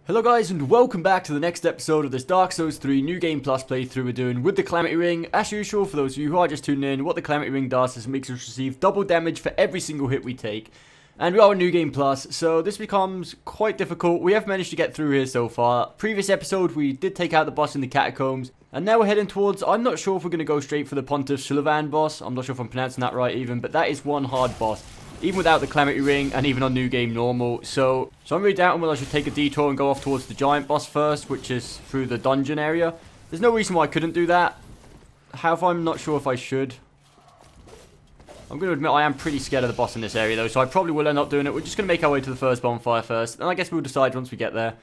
Hello guys and welcome back to the next episode of this Dark Souls 3 New Game Plus playthrough we're doing with the Calamity Ring. As usual, for those of you who are just tuning in, what the Calamity Ring does is it makes us receive double damage for every single hit we take. And we are a New Game Plus, so this becomes quite difficult. We have managed to get through here so far. Previous episode we did take out the boss in the catacombs. And now we're heading towards, I'm not sure if we're going to go straight for the Pontiff Sulivan boss. I'm not sure if I'm pronouncing that right even, but that is one hard boss. Even without the Calamity Ring, and even on New Game Normal. So I'm really doubting whether I should take a detour and go off towards the giant boss first, which is through the dungeon area. There's no reason why I couldn't do that. However, I'm not sure if I should. I'm going to admit I am pretty scared of the boss in this area, though, so I probably will end up doing it. We're just going to make our way to the first bonfire first, and I guess we'll decide once we get there.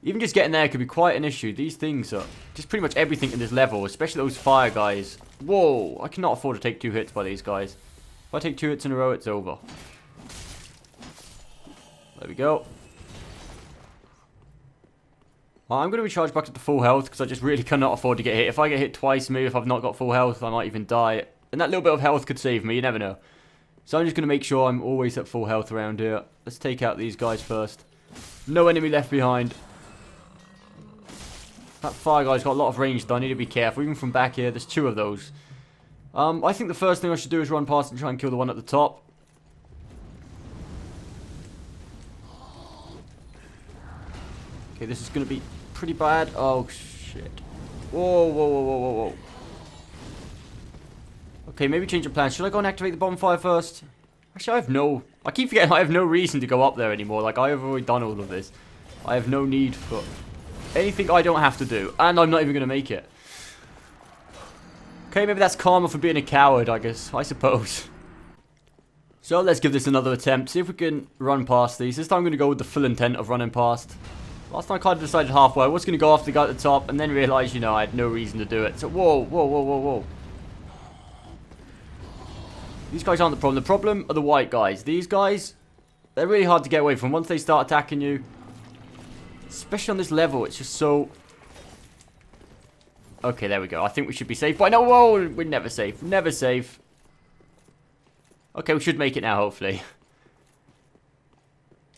Even just getting there could be quite an issue. These things are just pretty much everything in this level, especially those fire guys. Whoa, I cannot afford to take 2 hits by these guys. If I take 2 hits in a row, it's over. There we go. I'm going to recharge back to the full health because I just really cannot afford to get hit. If I get hit twice, maybe if I've not got full health, I might even die. And that little bit of health could save me, you never know. So I'm just going to make sure I'm always at full health around here. Let's take out these guys first. No enemy left behind. That fire guy's got a lot of range though, I need to be careful. Even from back here, there's 2 of those. I think the first thing I should do is run past and try and kill the one at the top. Okay, this is going to be pretty bad. Oh, shit. Whoa, whoa, whoa, whoa, whoa, whoa. Okay, maybe change of plan. Should I go and activate the bonfire first? Actually, I keep forgetting I have no reason to go up there anymore. Like, I have already done all of this. I have no need for anything I don't have to do. And I'm not even going to make it. Okay, maybe that's karma for being a coward, I guess. I suppose. So let's give this another attempt. See if we can run past these. This time I'm going to go with the full intent of running past. Last time I kind of decided halfway. I was going to go after the guy at the top and then realised, you know, I had no reason to do it. So, whoa, whoa, whoa, whoa, whoa. These guys aren't the problem. The problem are the white guys. These guys, they're really hard to get away from. Once they start attacking you, especially on this level, it's just so... Okay, there we go. I think we should be safe. But no, whoa, we're never safe. Never safe. Okay, we should make it now, hopefully.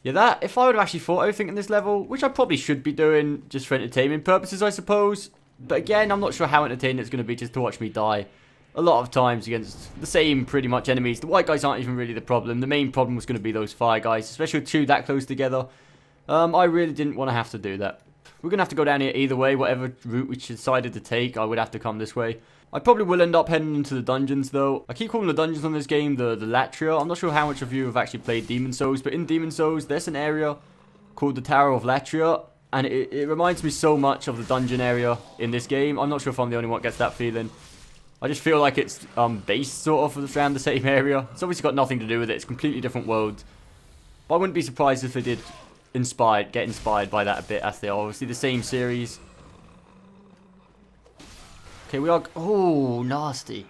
Yeah, if I would have actually fought everything in this level, which I probably should be doing just for entertainment purposes, I suppose. But again, I'm not sure how entertaining it's going to be just to watch me die a lot of times against the same pretty much enemies. The white guys aren't even really the problem. The main problem was going to be those fire guys, especially with 2 that close together. I really didn't want to have to do that. We're going to have to go down here either way. Whatever route we decided to take, I would have to come this way. I probably will end up heading into the dungeons, though. I keep calling the dungeons on this game the Latria. I'm not sure how much of you have actually played Demon Souls, but in Demon Souls, there's an area called the Towe Of Latria, and it reminds me so much of the dungeon area in this game. I'm not sure if I'm the only one that gets that feeling. I just feel like it's based sort of around the same area. It's obviously got nothing to do with it. It's a completely different world. But I wouldn't be surprised if they did get inspired by that a bit, as they are obviously the same series. Okay, we are... Oh, nasty.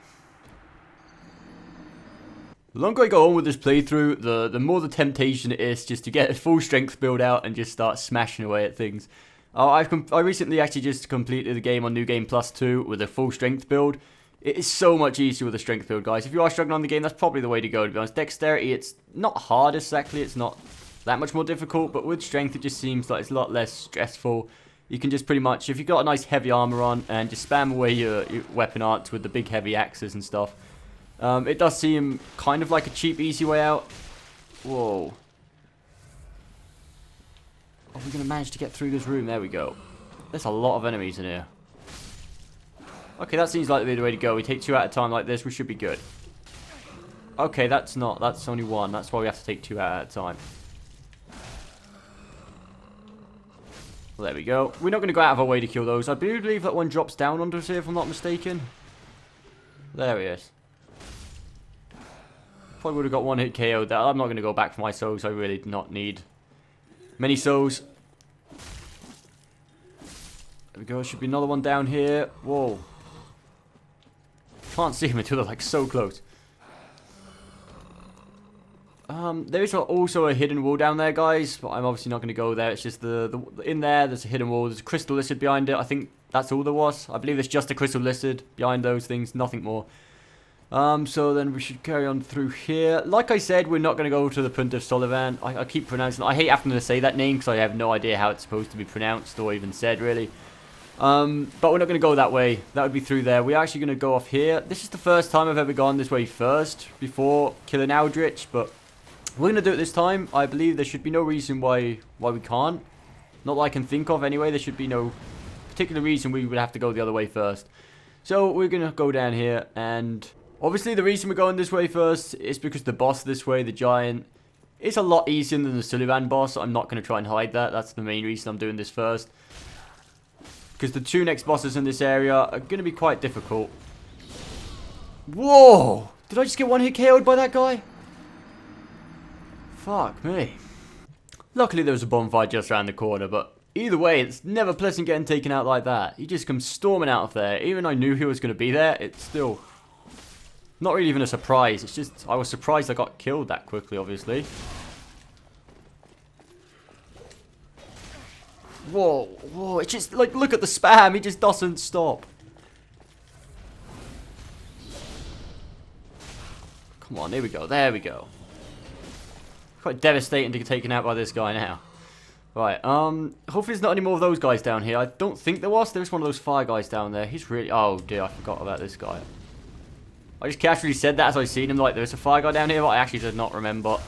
The longer I go on with this playthrough, the more the temptation it is just to get a full strength build out and just start smashing away at things. I recently actually just completed the game on New Game Plus 2 with a full strength build. It is so much easier with a strength build, guys. If you are struggling on the game, that's probably the way to go, to be honest. Dexterity, it's not hard exactly. It's not that much more difficult, but with strength, it just seems like it's a lot less stressful. You can just pretty much, if you've got a nice heavy armor on, and just spam away your weapon arts with the big heavy axes and stuff. It does seem kind of like a cheap, easy way out. Whoa. Are we going to manage to get through this room? There we go. There's a lot of enemies in here. Okay, that seems like the way to go. We take 2 at a time like this, we should be good. Okay, that's only 1. That's why we have to take 2 out at a time. Well, there we go. We're not going to go out of our way to kill those. I do believe that one drops down onto us here, if I'm not mistaken. There he is. Probably would have got 1 hit KO'd there. I'm not going to go back for my souls. I really do not need many souls. There we go. Should be another one down here. Whoa. Can't see him until they're like so close. There is also a hidden wall down there, guys, but I'm obviously not going to go there. It's just in there, there's a hidden wall. There's a crystal lizard behind it. I think that's all there was. I believe there's just a crystal lizard behind those things, nothing more. So then we should carry on through here. Like I said, we're not going to go to the Punt of Sullivan. I keep pronouncing it. I hate having to say that name because I have no idea how it's supposed to be pronounced or even said, really. But we're not going to go that way. That would be through there. We're actually going to go off here. This is the first time I've ever gone this way first before killing Aldrich, but we're going to do it this time. I believe there should be no reason why we can't. Not that I can think of anyway. There should be no particular reason we would have to go the other way first. So we're going to go down here, and obviously the reason we're going this way first is because the boss this way, the giant, is a lot easier than the Sullivan boss. I'm not going to try and hide that. That's the main reason I'm doing this first. Because the two next bosses in this area are going to be quite difficult. Whoa! Did I just get one hit KO'd by that guy? Fuck me. Luckily there was a bonfire just around the corner, but either way, it's never pleasant getting taken out like that. He just comes storming out of there. Even I knew he was going to be there, it's still not really even a surprise. It's just, I was surprised I got killed that quickly, obviously. Whoa, whoa, it's just, like, look at the spam. He just doesn't stop. Come on, here we go. There we go. Quite devastating to get taken out by this guy now. Right, hopefully there's not any more of those guys down here. I don't think there was. There's one of those fire guys down there. He's really, oh dear, I forgot about this guy. I just casually said that as I seen him, like, there's a fire guy down here, but I actually did not remember.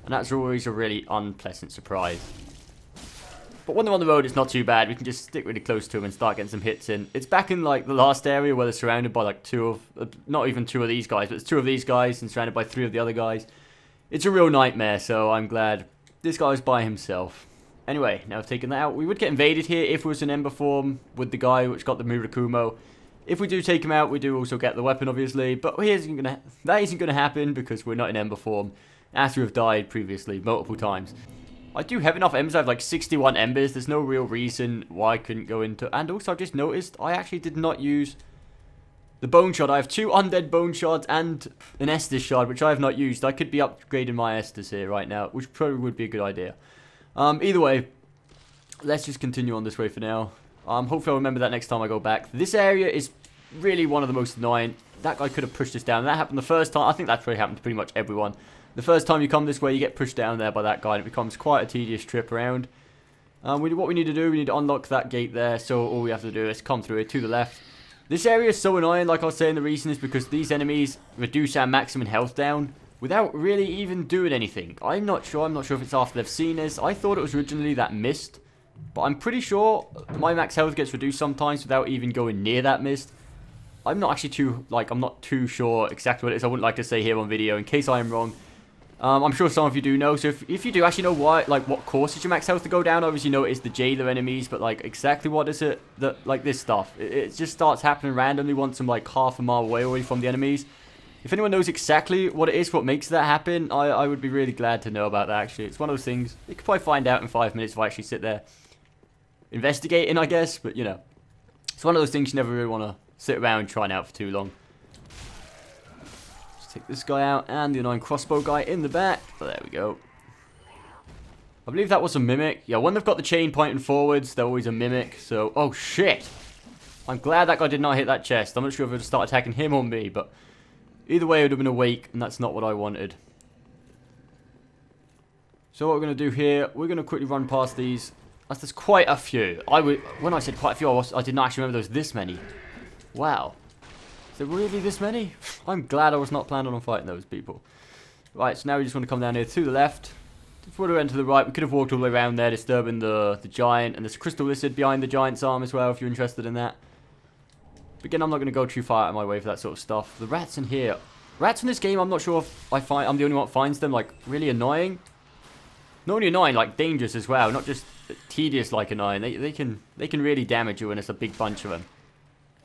And that's always a really unpleasant surprise. But when they're on the road, it's not too bad. We can just stick really close to them and start getting some hits in. It's back in, like, the last area where they're surrounded by, like, not even two of these guys, but it's two of these guys and surrounded by three of the other guys. It's a real nightmare, so I'm glad this guy was by himself. Anyway, now I've taken that out. We would get invaded here if it was an Ember form with the guy which got the Murakumo. If we do take him out, we do also get the weapon, obviously. But that isn't going to happen because we're not in Ember form after we've died previously multiple times. I do have enough embers. I have like 61 embers. There's no real reason why I couldn't go into... And also, I've just noticed I actually did not use the bone shard. I have 2 undead bone shards and an Estus shard, which I have not used. I could be upgrading my Estus here right now, which probably would be a good idea. Either way, let's just continue on this way for now. Hopefully I'll remember that next time I go back. This area is really one of the most annoying. That guy could have pushed us down. That happened the first time. I think that's probably happened to pretty much everyone. The first time you come this way, you get pushed down there by that guy, and it becomes quite a tedious trip around. What we need to do, we need to unlock that gate there, so all we have to do is come through it to the left. This area is so annoying, like I was saying, the reason is because these enemies reduce our maximum health down without really even doing anything. I'm not sure if it's after they've seen us. I thought it was originally that mist, but I'm pretty sure my max health gets reduced sometimes without even going near that mist. I'm not actually I'm not too sure exactly what it is. I wouldn't like to say here on video in case I am wrong. I'm sure some of you do know, so if you do actually know what causes your max health to go down, obviously you know it is the jailer enemies, but like exactly what is it that, like this stuff, it just starts happening randomly once I'm like half a mile away from the enemies. If anyone knows exactly what it is, what makes that happen, I would be really glad to know about that actually. It's one of those things, you could probably find out in 5 minutes if I actually sit there investigating, I guess, but you know, it's one of those things you never really want to sit around trying out for too long. Take this guy out and the annoying crossbow guy in the back. Oh, there we go. I believe that was a mimic. Yeah, when they've got the chain pointing forwards, they're always a mimic. So, oh shit. I'm glad that guy did not hit that chest. I'm not sure if it would start attacking him or me, but either way it would have been awake, and that's not what I wanted. So what we're going to do here, we're going to quickly run past these. There's quite a few. When I said quite a few, I did not actually remember there was this many. Wow. Is there really this many? I'm glad I was not planning on fighting those people. Right, so now we just want to come down here to the left. If we went to the right, we could have walked all the way around there, disturbing the giant. And there's a crystal lizard behind the giant's arm as well, if you're interested in that. But again, I'm not going to go too far out of my way for that sort of stuff. The rats in here. Rats in this game, I'm not sure if I'm the only one that finds them, like, really annoying. Not only annoying, like, dangerous as well. Not just tedious, like, annoying. They can really damage you when it's a big bunch of them.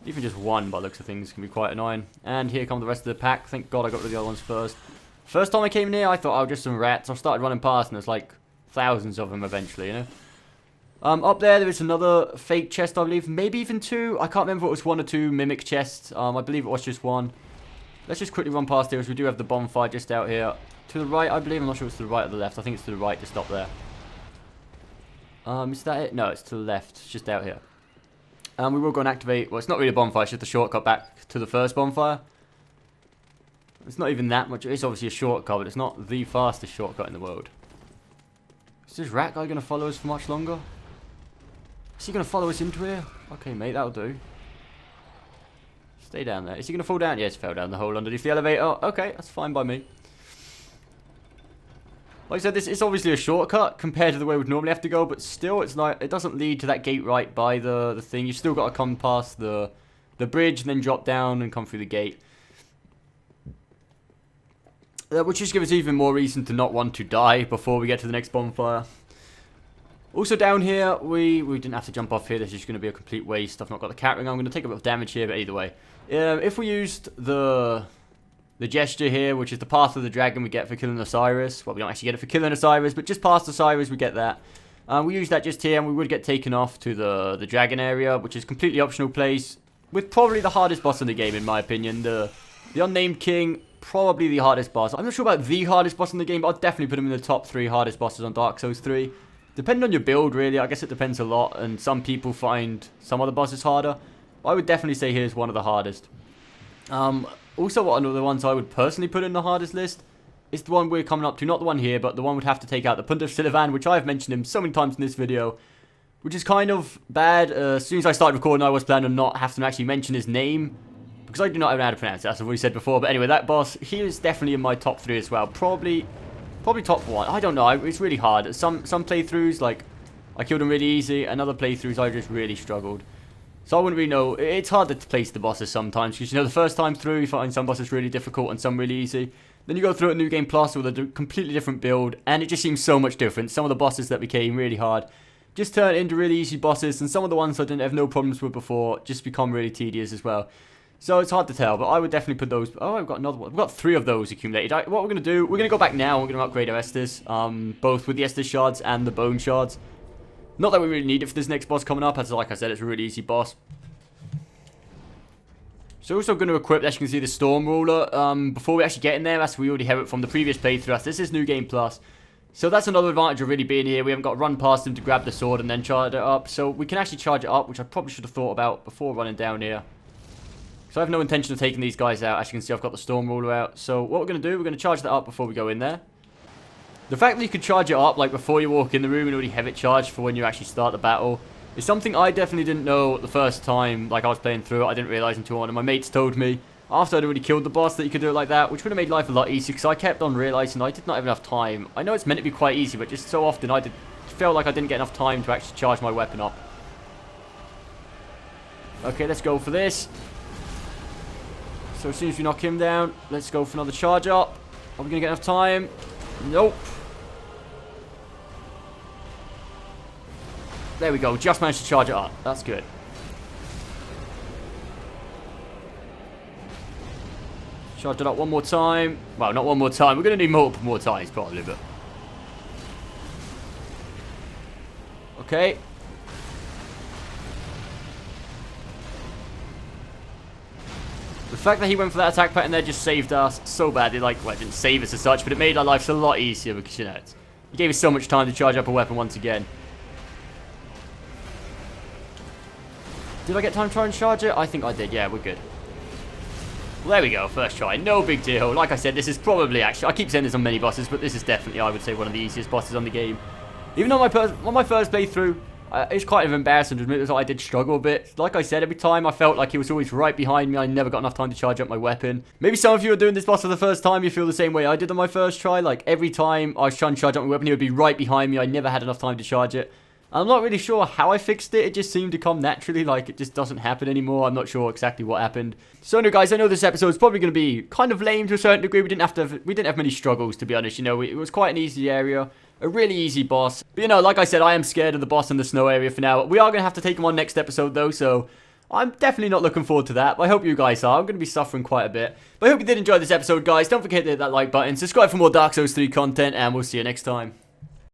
Even just one, by the looks of things, can be quite annoying. And here come the rest of the pack. Thank God I got rid of the other ones first. First time I came near, I thought, oh, just some rats. I started running past, and there's like thousands of them eventually, you know. Up there is another fake chest, I believe. Maybe even 2. I can't remember if it was 1 or 2 mimic chests. I believe it was just 1. Let's just quickly run past here, as we do have the bonfire just out here. To the right, I believe. I'm not sure if it's to the right or the left. I think it's to the right, just up there. Is that it? No, it's to the left. It's just out here. We will go and activate... Well, it's not really a bonfire. It's just a shortcut back to the first bonfire. It's not even that much. It's obviously a shortcut, but it's not the fastest shortcut in the world. Is this rat guy going to follow us for much longer? Is he going to follow us into here? Okay, mate, that'll do. Stay down there. Is he going to fall down? Yes, he fell down the hole underneath the elevator. Okay, that's fine by me. Like I said, this is obviously a shortcut compared to the way we'd normally have to go, but still, it's not. It doesn't lead to that gate right by the thing. You've still got to come past the bridge and then drop down and come through the gate. Which just gives us even more reason to not want to die before we get to the next bonfire. Also down here, we didn't have to jump off here. This is just going to be a complete waste. I've not got the cat ring. I'm going to take a bit of damage here, but either way. If we used the gesture here, which is the path of the dragon we get for killing Osiris. Well, we don't actually get it for killing Osiris, but just past Osiris we get that. We use that just here, and we would get taken off to the dragon area, which is a completely optional place, with probably the hardest boss in the game, in my opinion. The Unnamed King, probably the hardest boss. I'm not sure about the hardest boss in the game, but I'll definitely put him in the top 3 hardest bosses on Dark Souls 3. Depending on your build, really. I guess it depends a lot, and some people find some other bosses harder. But I would definitely say here's one of the hardest. Also, one of the ones I would personally put in the hardest list is the one we're coming up to. Not the one here, but the one would have to take out the Punt of Silivan, which I've mentioned him so many times in this video. Which is kind of bad. As soon as I started recording, I was planning on not having to actually mention his name, because I do not know how to pronounce it, as I've already said before. But anyway, that boss, he is definitely in my top 3 as well. Probably top 1. I don't know. It's really hard. Some playthroughs, like, I killed him really easy, and other playthroughs I just really struggled. So I wouldn't really know. It's hard to place the bosses sometimes, because, you know, the first time through, you find some bosses really difficult and some really easy. Then you go through a New Game Plus with a completely different build, and it just seems so much different. Some of the bosses that became really hard just turn into really easy bosses, and some of the ones I didn't have no problems with before just become really tedious as well. So it's hard to tell, but I would definitely put those. Oh, I've got another one. We've got 3 of those accumulated. What we're going to do, we're going to go back now. We're going to upgrade our Estus, both with the Estus shards and the bone shards. Not that we really need it for this next boss coming up, as like I said, it's a really easy boss. So we're also going to equip, as you can see, the Storm Ruler before we actually get in there, as we already have it from the previous playthrough, as this is New Game Plus. So that's another advantage of really being here. We haven't got to run past him to grab the sword and then charge it up. So we can actually charge it up, which I probably should have thought about before running down here. So I have no intention of taking these guys out. As you can see, I've got the Storm Ruler out. So what we're going to do, we're going to charge that up before we go in there. The fact that you could charge it up, like, before you walk in the room and already have it charged for when you actually start the battle, is something I definitely didn't know the first time, like, I was playing through it. I didn't realise until one of my mates told me, after I'd already killed the boss, that you could do it like that, which would have made life a lot easier, because I kept on realising I did not have enough time. I know it's meant to be quite easy, but just so often I felt like I didn't get enough time to actually charge my weapon up. Okay, let's go for this. So as soon as we knock him down, let's go for another charge up. Are we going to get enough time? Nope. There we go. Just managed to charge it up. That's good. Charge it up one more time. Well, not one more time. We're going to need multiple more times, probably, but... Okay. The fact that he went for that attack pattern there just saved us so badly. Like, well, it didn't save us as such, but it made our lives a lot easier because, you know, he gave us so much time to charge up a weapon once again. Did I get time to try and charge it? I think I did. Yeah, we're good. Well, there we go. First try. No big deal. Like I said, this is probably actually... I keep saying this on many bosses, but this is definitely, I would say, one of the easiest bosses on the game. Even though on my first playthrough, it's quite embarrassing to admit that I did struggle a bit. Like I said, every time I felt like he was always right behind me. I never got enough time to charge up my weapon. Maybe some of you are doing this boss for the first time. You feel the same way I did on my first try. Like, every time I was trying to charge up my weapon, he would be right behind me. I never had enough time to charge it. I'm not really sure how I fixed it. It just seemed to come naturally, like it just doesn't happen anymore. I'm not sure exactly what happened. So anyway, guys, I know this episode is probably going to be kind of lame to a certain degree. We didn't have many struggles, to be honest. You know, it was quite an easy area, a really easy boss. But you know, like I said, I am scared of the boss in the snow area for now. We are going to have to take him on next episode though, so I'm definitely not looking forward to that. But I hope you guys are. I'm going to be suffering quite a bit. But I hope you did enjoy this episode, guys. Don't forget to hit that like button, subscribe for more Dark Souls 3 content, and we'll see you next time.